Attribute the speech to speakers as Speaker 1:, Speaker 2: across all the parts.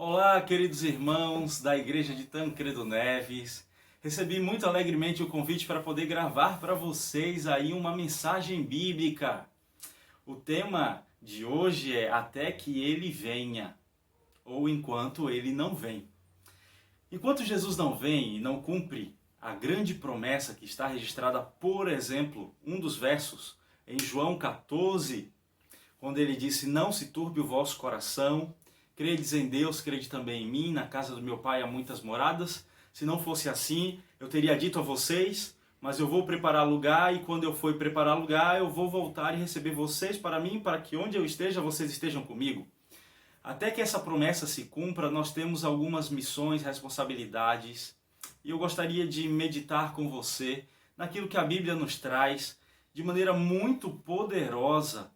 Speaker 1: Olá, queridos irmãos da Igreja de Tancredo Neves. Recebi muito alegremente o convite para poder gravar para vocês aí uma mensagem bíblica. O tema de hoje é Até que ele venha, ou enquanto ele não vem. Enquanto Jesus não vem e não cumpre a grande promessa que está registrada, por exemplo, um dos versos em João 14, quando ele disse: "Não se turbe o vosso coração, credes em Deus, crede também em mim, na casa do meu Pai há muitas moradas. Se não fosse assim, eu teria dito a vocês, mas eu vou preparar lugar, e quando eu for preparar lugar, eu vou voltar e receber vocês para mim, para que onde eu esteja, vocês estejam comigo." Até que essa promessa se cumpra, nós temos algumas missões, responsabilidades, e eu gostaria de meditar com você naquilo que a Bíblia nos traz de maneira muito poderosa,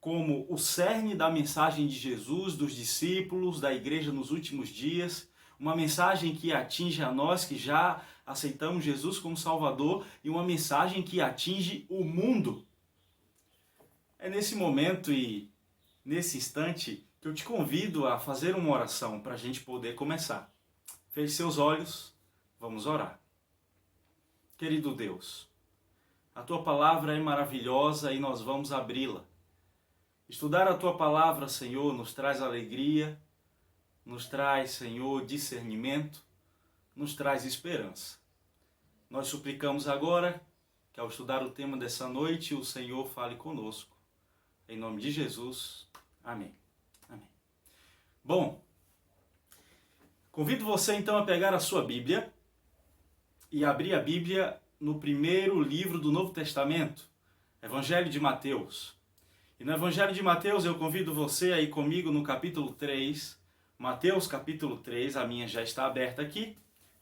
Speaker 1: como o cerne da mensagem de Jesus, dos discípulos, da igreja nos últimos dias, uma mensagem que atinge a nós que já aceitamos Jesus como Salvador e uma mensagem que atinge o mundo. É nesse momento e nesse instante que eu te convido a fazer uma oração para a gente poder começar. Feche seus olhos, vamos orar. Querido Deus, a Tua palavra é maravilhosa e nós vamos abri-la. Estudar a Tua palavra, Senhor, nos traz alegria, nos traz, Senhor, discernimento, nos traz esperança. Nós suplicamos agora que ao estudar o tema dessa noite, o Senhor fale conosco. Em nome de Jesus, amém. Amém. Bom, convido você então a pegar a sua Bíblia e abrir a Bíblia no primeiro livro do Novo Testamento, Evangelho de Mateus. E no Evangelho de Mateus eu convido você a ir comigo no capítulo 3, Mateus capítulo 3, a minha já está aberta aqui,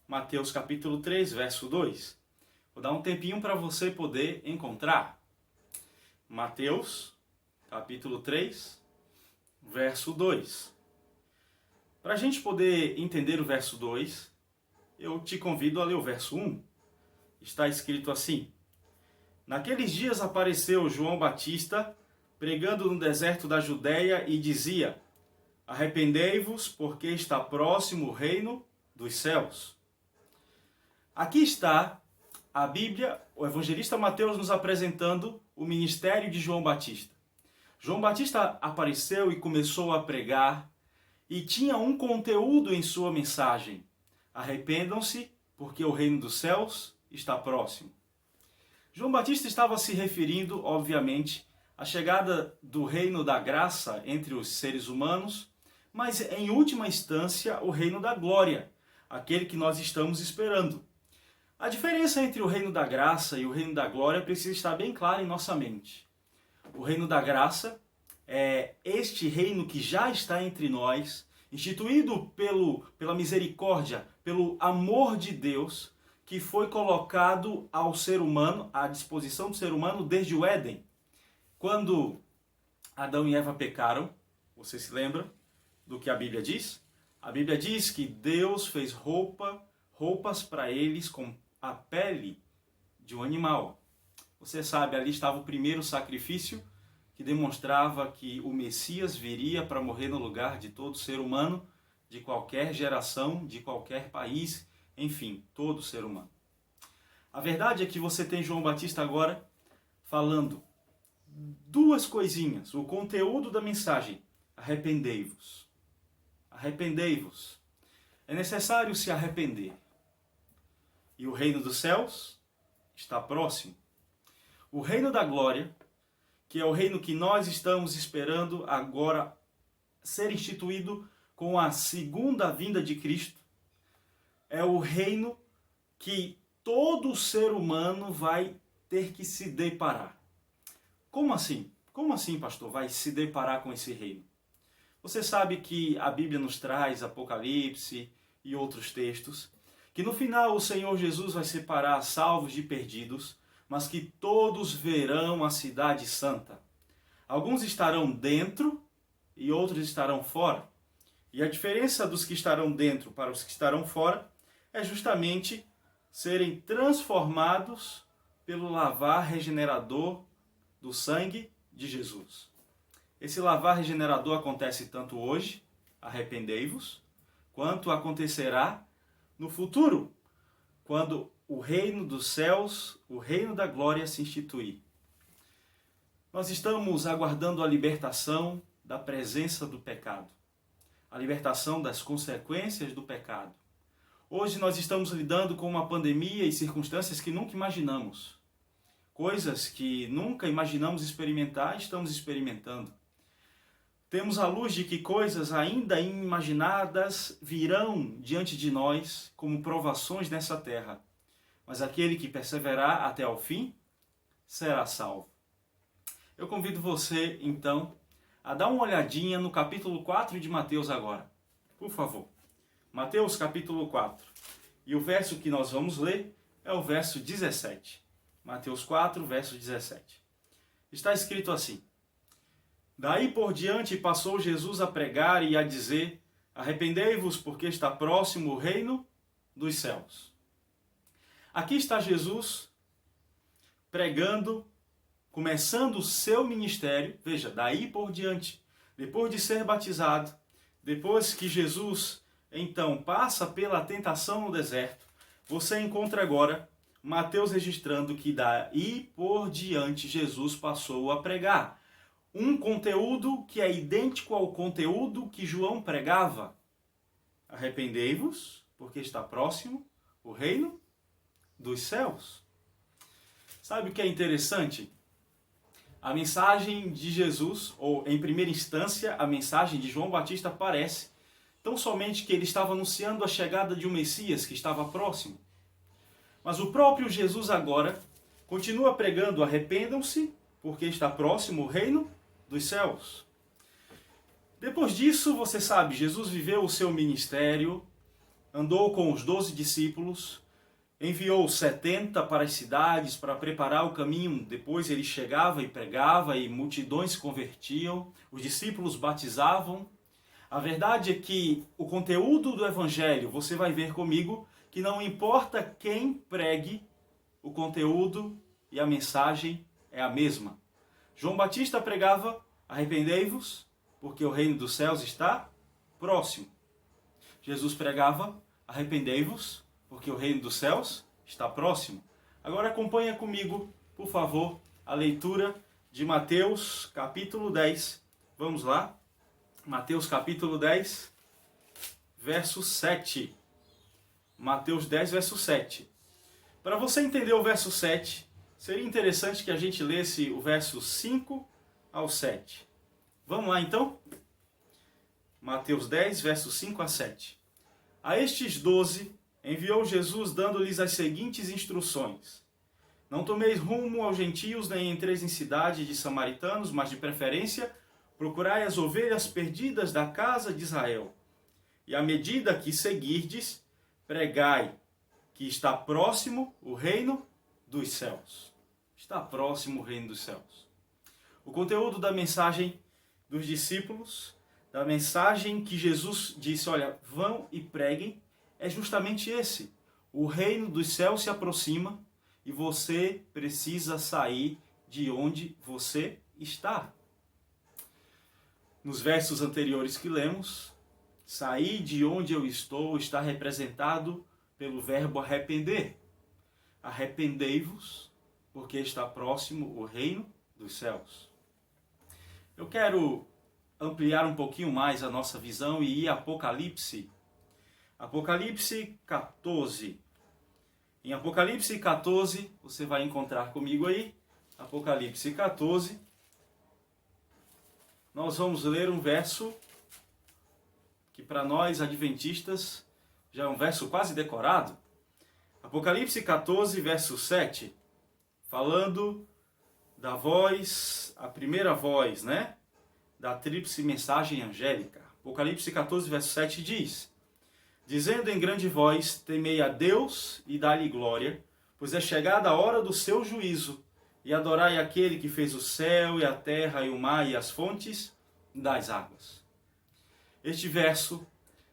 Speaker 1: Mateus capítulo 3, verso 2. Vou dar um tempinho para você poder encontrar. Mateus capítulo 3, verso 2. Para a gente poder entender o verso 2, eu te convido a ler o verso 1. Está escrito assim: "Naqueles dias apareceu João Batista, pregando no deserto da Judéia, e dizia: Arrependei-vos, porque está próximo o reino dos céus." Aqui está a Bíblia, o evangelista Mateus nos apresentando o ministério de João Batista. João Batista apareceu e começou a pregar, e tinha um conteúdo em sua mensagem: arrependam-se, porque o reino dos céus está próximo. João Batista estava se referindo, obviamente, à chegada do reino da graça entre os seres humanos, mas em última instância o reino da glória, aquele que nós estamos esperando. A diferença entre o reino da graça e o reino da glória precisa estar bem clara em nossa mente. O reino da graça é este reino que já está entre nós, instituído pela misericórdia, pelo amor de Deus, que foi colocado ao ser humano, à disposição do ser humano desde o Éden. Quando Adão e Eva pecaram, você se lembra do que a Bíblia diz? A Bíblia diz que Deus fez roupas para eles com a pele de um animal. Você sabe, ali estava o primeiro sacrifício que demonstrava que o Messias viria para morrer no lugar de todo ser humano, de qualquer geração, de qualquer país, enfim, todo ser humano. A verdade é que você tem João Batista agora falando duas coisinhas, o conteúdo da mensagem: arrependei-vos. Arrependei-vos. É necessário se arrepender. E o reino dos céus está próximo. O reino da glória, que é o reino que nós estamos esperando agora ser instituído com a segunda vinda de Cristo, é o reino que todo ser humano vai ter que se deparar. Como assim? Como assim, pastor, vai se deparar com esse reino? Você sabe que a Bíblia nos traz Apocalipse e outros textos, que no final o Senhor Jesus vai separar salvos de perdidos, mas que todos verão a cidade santa. Alguns estarão dentro e outros estarão fora. E a diferença dos que estarão dentro para os que estarão fora é justamente serem transformados pelo lavar regenerador do sangue de Jesus. Esse lavar regenerador acontece tanto hoje, arrependei-vos, quanto acontecerá no futuro, quando o reino dos céus, o reino da glória se instituir. Nós estamos aguardando a libertação da presença do pecado, a libertação das consequências do pecado. Hoje nós estamos lidando com uma pandemia e circunstâncias que nunca imaginamos. Coisas que nunca imaginamos experimentar, estamos experimentando. Temos a luz de que coisas ainda inimaginadas virão diante de nós como provações nessa terra. Mas aquele que perseverar até ao fim será salvo. Eu convido você, então, a dar uma olhadinha no capítulo 4 de Mateus agora. Por favor. Mateus capítulo 4. E o verso que nós vamos ler é o verso 17. Mateus 4, verso 17. Está escrito assim: Daí por diante passou Jesus a pregar e a dizer: Arrependei-vos, porque está próximo o reino dos céus. Aqui está Jesus pregando, começando o seu ministério. Veja, daí por diante, depois de ser batizado, depois que Jesus então passa pela tentação no deserto, você encontra agora Mateus registrando que daí por diante Jesus passou a pregar. Um conteúdo que é idêntico ao conteúdo que João pregava. Arrependei-vos, porque está próximo o reino dos céus. Sabe o que é interessante? A mensagem de Jesus, ou em primeira instância, a mensagem de João Batista parece tão somente que ele estava anunciando a chegada de um Messias que estava próximo. Mas o próprio Jesus agora continua pregando: arrependam-se, porque está próximo o reino dos céus. Depois disso, você sabe, Jesus viveu o seu ministério, andou com os 12 discípulos, enviou 70 para as cidades para preparar o caminho. Depois ele chegava e pregava e multidões se convertiam, os discípulos batizavam. A verdade é que o conteúdo do evangelho, você vai ver comigo, que não importa quem pregue, o conteúdo e a mensagem é a mesma. João Batista pregava: arrependei-vos, porque o reino dos céus está próximo. Jesus pregava: arrependei-vos, porque o reino dos céus está próximo. Agora acompanha comigo, por favor, a leitura de Mateus capítulo 10. Vamos lá. Mateus capítulo 10, verso 7. Mateus 10, verso 7. Para você entender o verso 7, seria interessante que a gente lesse o verso 5 ao 7. Vamos lá então? Mateus 10, verso 5 a 7. A estes 12 enviou Jesus, dando-lhes as seguintes instruções: Não tomeis rumo aos gentios, nem entreis em cidade de samaritanos, mas de preferência procurai as ovelhas perdidas da casa de Israel. E à medida que seguirdes, pregai que está próximo o reino dos céus. Está próximo o reino dos céus. O conteúdo da mensagem dos discípulos, da mensagem que Jesus disse: olha, vão e preguem, é justamente esse. O reino dos céus se aproxima e você precisa sair de onde você está. Nos versos anteriores que lemos, sair de onde eu estou está representado pelo verbo arrepender. Arrependei-vos, porque está próximo o reino dos céus. Eu quero ampliar um pouquinho mais a nossa visão e ir a Apocalipse. Apocalipse 14. Em Apocalipse 14, você vai encontrar comigo aí, Apocalipse 14, nós vamos ler um verso que para nós adventistas já é um verso quase decorado. Apocalipse 14, verso 7, falando da voz, a primeira voz, né? Da tríplice mensagem angélica. Apocalipse 14, verso 7 diz: Dizendo em grande voz, temei a Deus e dá-lhe glória, pois é chegada a hora do seu juízo, e adorai aquele que fez o céu e a terra e o mar e as fontes das águas. Este verso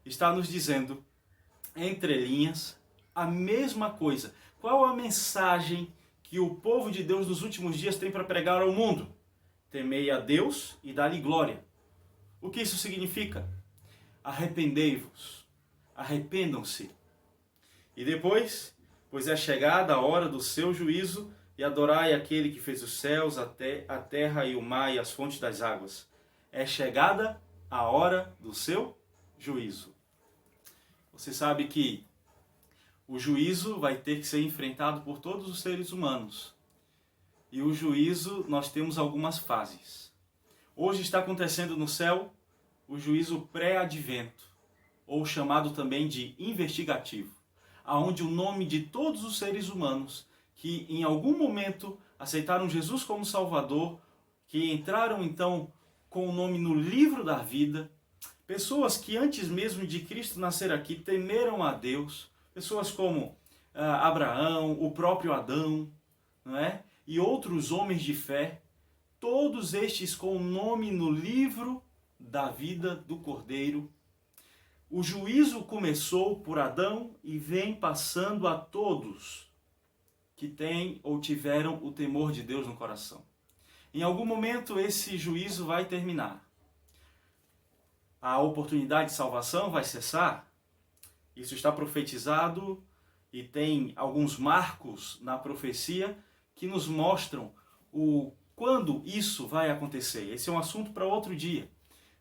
Speaker 1: está nos dizendo, entre linhas, a mesma coisa. Qual a mensagem que o povo de Deus nos últimos dias tem para pregar ao mundo? Temei a Deus e dá-lhe glória. O que isso significa? Arrependei-vos. arrependam-se. E depois, pois é chegada a hora do seu juízo, e adorai aquele que fez os céus, a terra e o mar e as fontes das águas. É chegada a hora do seu juízo. Você sabe que o juízo vai ter que ser enfrentado por todos os seres humanos. E o juízo, nós temos algumas fases. Hoje está acontecendo no céu o juízo pré-advento, ou chamado também de investigativo, aonde o nome de todos os seres humanos que em algum momento aceitaram Jesus como Salvador, que entraram então com o nome no livro da vida, pessoas que antes mesmo de Cristo nascer aqui temeram a Deus, pessoas como Abraão, o próprio Adão, não é? E outros homens de fé, todos estes com o nome no livro da vida do Cordeiro. O juízo começou por Adão e vem passando a todos que têm ou tiveram o temor de Deus no coração. Em algum momento esse juízo vai terminar. A oportunidade de salvação vai cessar. Isso está profetizado e tem alguns marcos na profecia que nos mostram quando isso vai acontecer. Esse é um assunto para outro dia.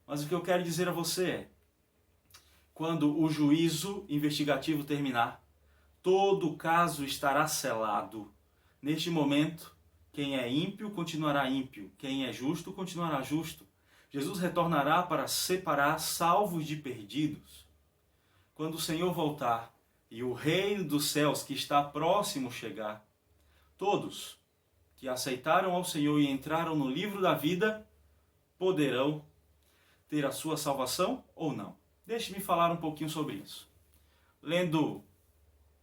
Speaker 1: Mas o que eu quero dizer a você é, quando o juízo investigativo terminar, todo o caso estará selado. Neste momento, quem é ímpio continuará ímpio, quem é justo continuará justo. Jesus retornará para separar salvos de perdidos. Quando o Senhor voltar e o reino dos céus que está próximo chegar, todos que aceitaram ao Senhor e entraram no livro da vida poderão ter a sua salvação ou não. Deixe-me falar um pouquinho sobre isso. Lendo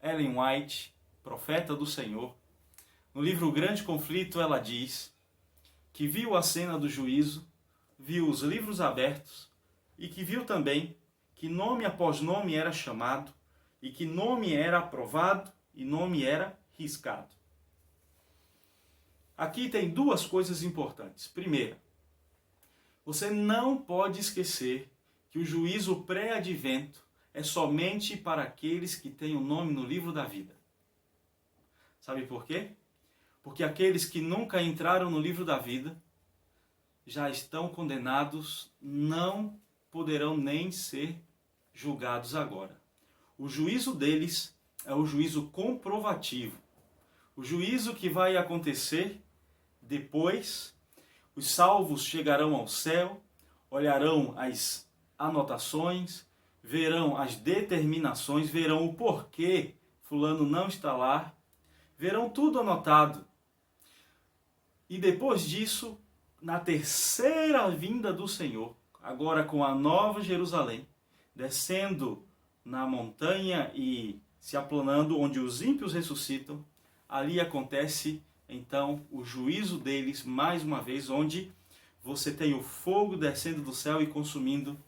Speaker 1: Ellen White, profeta do Senhor, no livro O Grande Conflito, ela diz que viu a cena do juízo, viu os livros abertos e que viu também que nome após nome era chamado e que nome era aprovado e nome era riscado. Aqui tem duas coisas importantes. Primeira, você não pode esquecer que o juízo pré-advento é somente para aqueles que têm o nome no livro da vida. Sabe por quê? Porque aqueles que nunca entraram no livro da vida já estão condenados, não poderão nem ser julgados agora. O juízo deles é o juízo comprovativo. O juízo que vai acontecer depois, os salvos chegarão ao céu, olharão as anotações, verão as determinações, verão o porquê fulano não está lá, verão tudo anotado. E depois disso, na terceira vinda do Senhor, agora com a nova Jerusalém, descendo na montanha e se aplanando onde os ímpios ressuscitam, ali acontece então o juízo deles mais uma vez, onde você tem o fogo descendo do céu e consumindo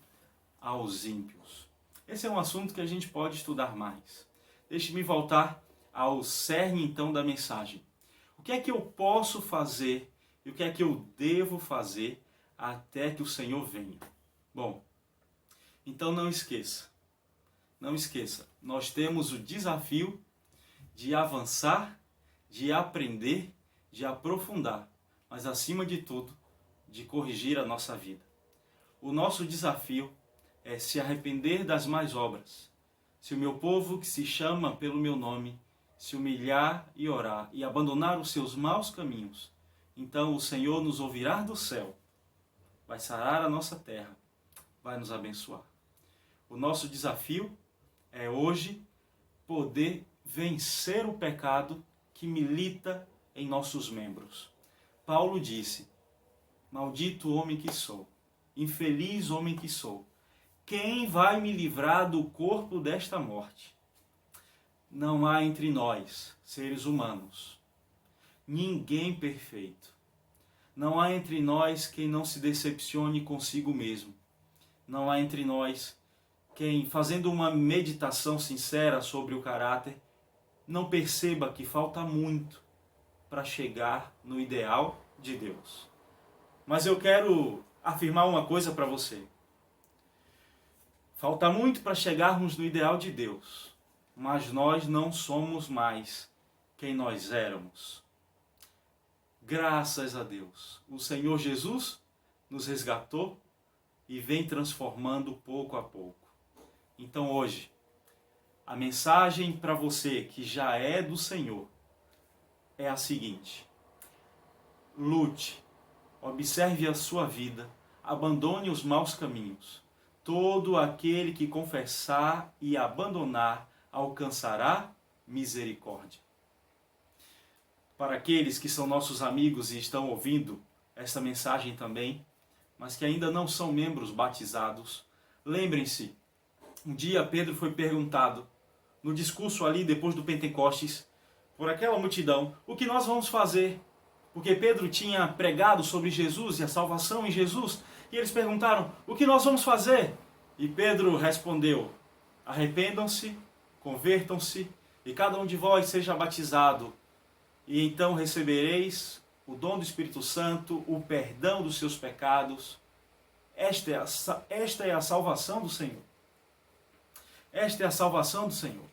Speaker 1: aos ímpios. Esse é um assunto que a gente pode estudar mais. Deixe-me voltar ao cerne então da mensagem. O que é que eu posso fazer e o que é que eu devo fazer até que o Senhor venha? Bom, então não esqueça, nós temos o desafio de avançar, de aprender, de aprofundar, mas acima de tudo, de corrigir a nossa vida. O nosso desafio é se arrepender das más obras. Se o meu povo que se chama pelo meu nome se humilhar e orar e abandonar os seus maus caminhos, então o Senhor nos ouvirá do céu, vai sarar a nossa terra, vai nos abençoar. O nosso desafio é hoje poder vencer o pecado que milita em nossos membros. Paulo disse: maldito homem que sou, infeliz homem que sou, quem vai me livrar do corpo desta morte? Não há entre nós, seres humanos, ninguém perfeito. Não há entre nós quem não se decepcione consigo mesmo. Não há entre nós quem, fazendo uma meditação sincera sobre o caráter, não perceba que falta muito para chegar no ideal de Deus. Mas eu quero afirmar uma coisa para você. Falta muito para chegarmos no ideal de Deus, mas nós não somos mais quem nós éramos. Graças a Deus, o Senhor Jesus nos resgatou e vem transformando pouco a pouco. Então hoje, a mensagem para você que já é do Senhor é a seguinte: lute, observe a sua vida, abandone os maus caminhos. Todo aquele que confessar e abandonar alcançará misericórdia. Para aqueles que são nossos amigos e estão ouvindo esta mensagem também, mas que ainda não são membros batizados, lembrem-se, um dia Pedro foi perguntado, no discurso ali depois do Pentecostes, por aquela multidão, o que nós vamos fazer? Porque Pedro tinha pregado sobre Jesus e a salvação em Jesus, e eles perguntaram, o que nós vamos fazer? E Pedro respondeu, arrependam-se, convertam-se, e cada um de vós seja batizado, e então recebereis o dom do Espírito Santo, o perdão dos seus pecados. Esta é a salvação do Senhor. Esta é a salvação do Senhor.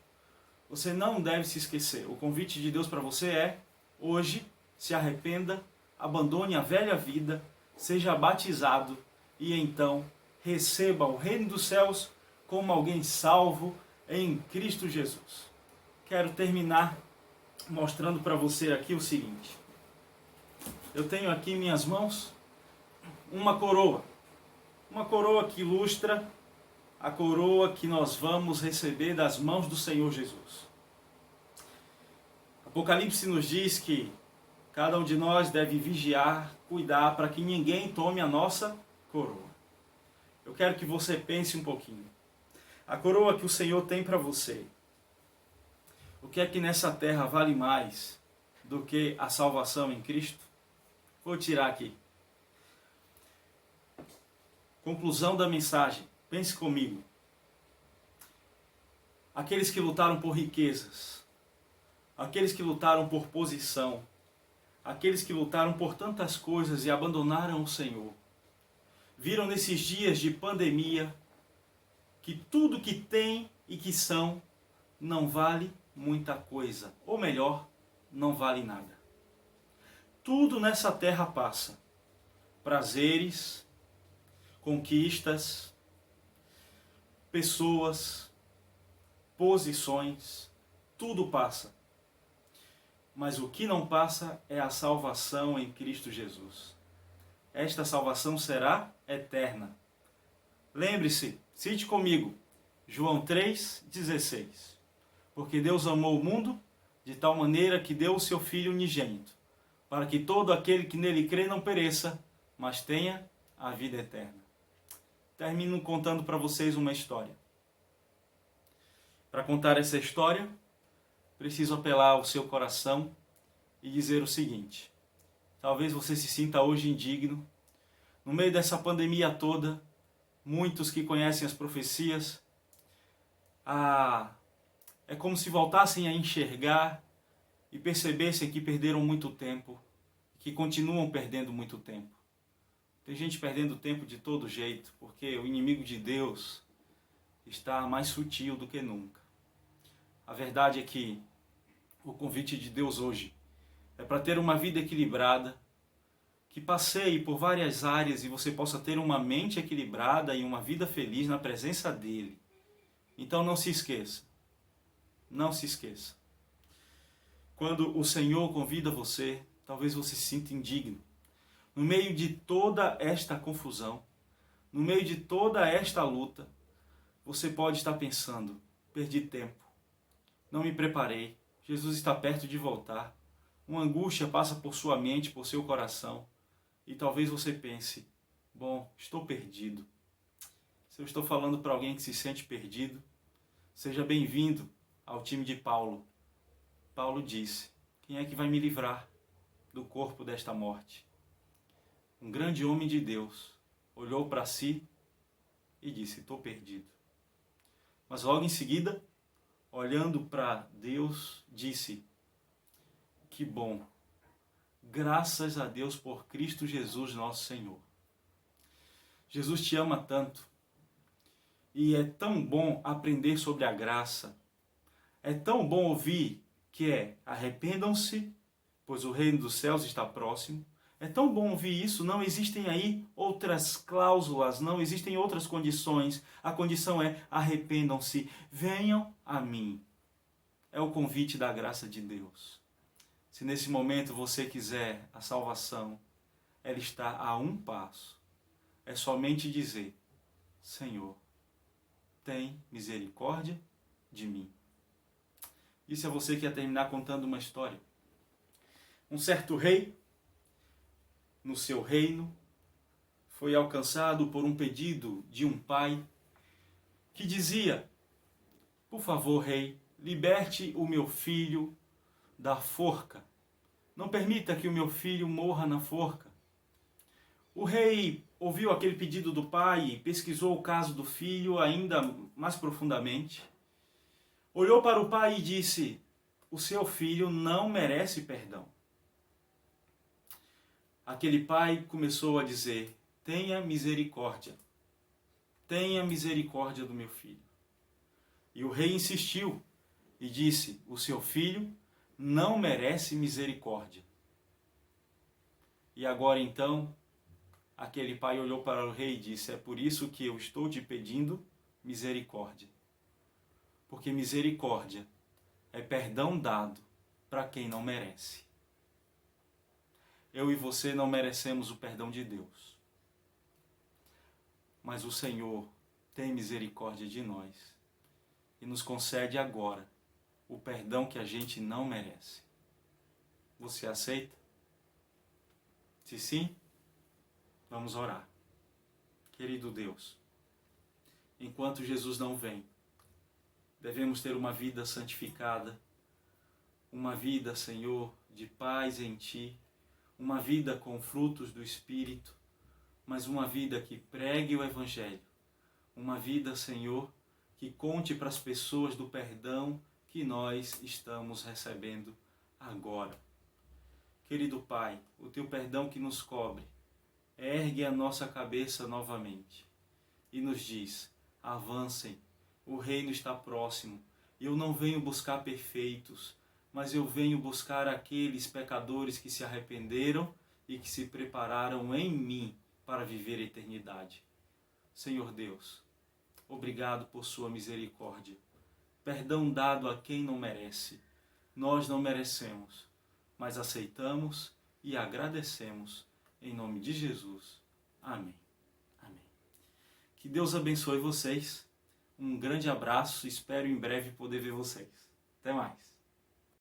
Speaker 1: Você não deve se esquecer. O convite de Deus para você é, hoje, se arrependa, abandone a velha vida, seja batizado e então receba o reino dos céus como alguém salvo em Cristo Jesus. Quero terminar mostrando para você aqui o seguinte. Eu tenho aqui em minhas mãos uma coroa. Uma coroa que ilustra a coroa que nós vamos receber das mãos do Senhor Jesus. Apocalipse nos diz que cada um de nós deve vigiar, cuidar para que ninguém tome a nossa coroa. Eu quero que você pense um pouquinho. A coroa que o Senhor tem para você. O que é que nessa terra vale mais do que a salvação em Cristo? Vou tirar aqui. Conclusão da mensagem. Pense comigo. Aqueles que lutaram por riquezas, aqueles que lutaram por posição, aqueles que lutaram por tantas coisas e abandonaram o Senhor, viram nesses dias de pandemia que tudo que tem e que são não vale muita coisa, ou melhor, não vale nada. Tudo nessa terra passa. Prazeres, conquistas, pessoas, posições, tudo passa. Mas o que não passa é a salvação em Cristo Jesus. Esta salvação será eterna. Lembre-se, cite comigo, João 3,16. Porque Deus amou o mundo de tal maneira que deu o seu Filho unigênito, para que todo aquele que nele crê não pereça, mas tenha a vida eterna. Termino contando para vocês uma história. Para contar essa história, preciso apelar ao seu coração e dizer o seguinte. Talvez você se sinta hoje indigno. No meio dessa pandemia toda, muitos que conhecem as profecias, é como se voltassem a enxergar e percebessem que perderam muito tempo, que continuam perdendo muito tempo. Tem gente perdendo tempo de todo jeito, porque o inimigo de Deus está mais sutil do que nunca. A verdade é que o convite de Deus hoje é para ter uma vida equilibrada, que passeie por várias áreas e você possa ter uma mente equilibrada e uma vida feliz na presença dEle. Então não se esqueça. Não se esqueça. Quando o Senhor convida você, talvez você se sinta indigno. No meio de toda esta confusão, no meio de toda esta luta, você pode estar pensando, perdi tempo, não me preparei, Jesus está perto de voltar. Uma angústia passa por sua mente, por seu coração, e talvez você pense, bom, estou perdido. Se eu estou falando para alguém que se sente perdido, seja bem-vindo ao time de Paulo. Paulo disse, quem é que vai me livrar do corpo desta morte? Um grande homem de Deus olhou para si e disse, estou perdido. Mas logo em seguida, olhando para Deus, disse, que bom, graças a Deus por Cristo Jesus nosso Senhor. Jesus te ama tanto E é tão bom aprender sobre a graça. É tão bom ouvir que arrependam-se, pois o reino dos céus está próximo. É tão bom ouvir isso, não existem aí outras cláusulas, não existem outras condições. A condição é: arrependam-se, venham a mim. É o convite da graça de Deus. Se nesse momento você quiser a salvação, ela está a um passo. É somente dizer: Senhor, tem misericórdia de mim. Isso é você que ia terminar contando uma história. Um certo rei, no seu reino, foi alcançado por um pedido de um pai que dizia: por favor, rei, liberte o meu filho da forca. Não permita que o meu filho morra na forca. O rei ouviu aquele pedido do pai, pesquisou o caso do filho ainda mais profundamente. Olhou para o pai e disse: o seu filho não merece perdão. Aquele pai começou a dizer: tenha misericórdia do meu filho. E o rei insistiu e disse: o seu filho não merece misericórdia. E agora então, aquele pai olhou para o rei e disse: é por isso que eu estou te pedindo misericórdia. Porque misericórdia é perdão dado para quem não merece. Eu e você não merecemos o perdão de Deus. Mas o Senhor tem misericórdia de nós e nos concede agora o perdão que a gente não merece. Você aceita? Se sim, vamos orar. Querido Deus, enquanto Jesus não vem, devemos ter uma vida santificada, uma vida, Senhor, de paz em Ti, uma vida com frutos do Espírito, mas uma vida que pregue o Evangelho, uma vida, Senhor, que conte para as pessoas do perdão que nós estamos recebendo agora. Querido Pai, o Teu perdão que nos cobre, ergue a nossa cabeça novamente e nos diz: avancem, o reino está próximo. Eu não venho buscar perfeitos, mas eu venho buscar aqueles pecadores que se arrependeram e que se prepararam em mim para viver a eternidade. Senhor Deus, obrigado por sua misericórdia. Perdão dado a quem não merece. Nós não merecemos, mas aceitamos e agradecemos. Em nome de Jesus. Amém. Amém. Que Deus abençoe vocês. Um grande abraço. Espero em breve poder ver vocês. Até mais.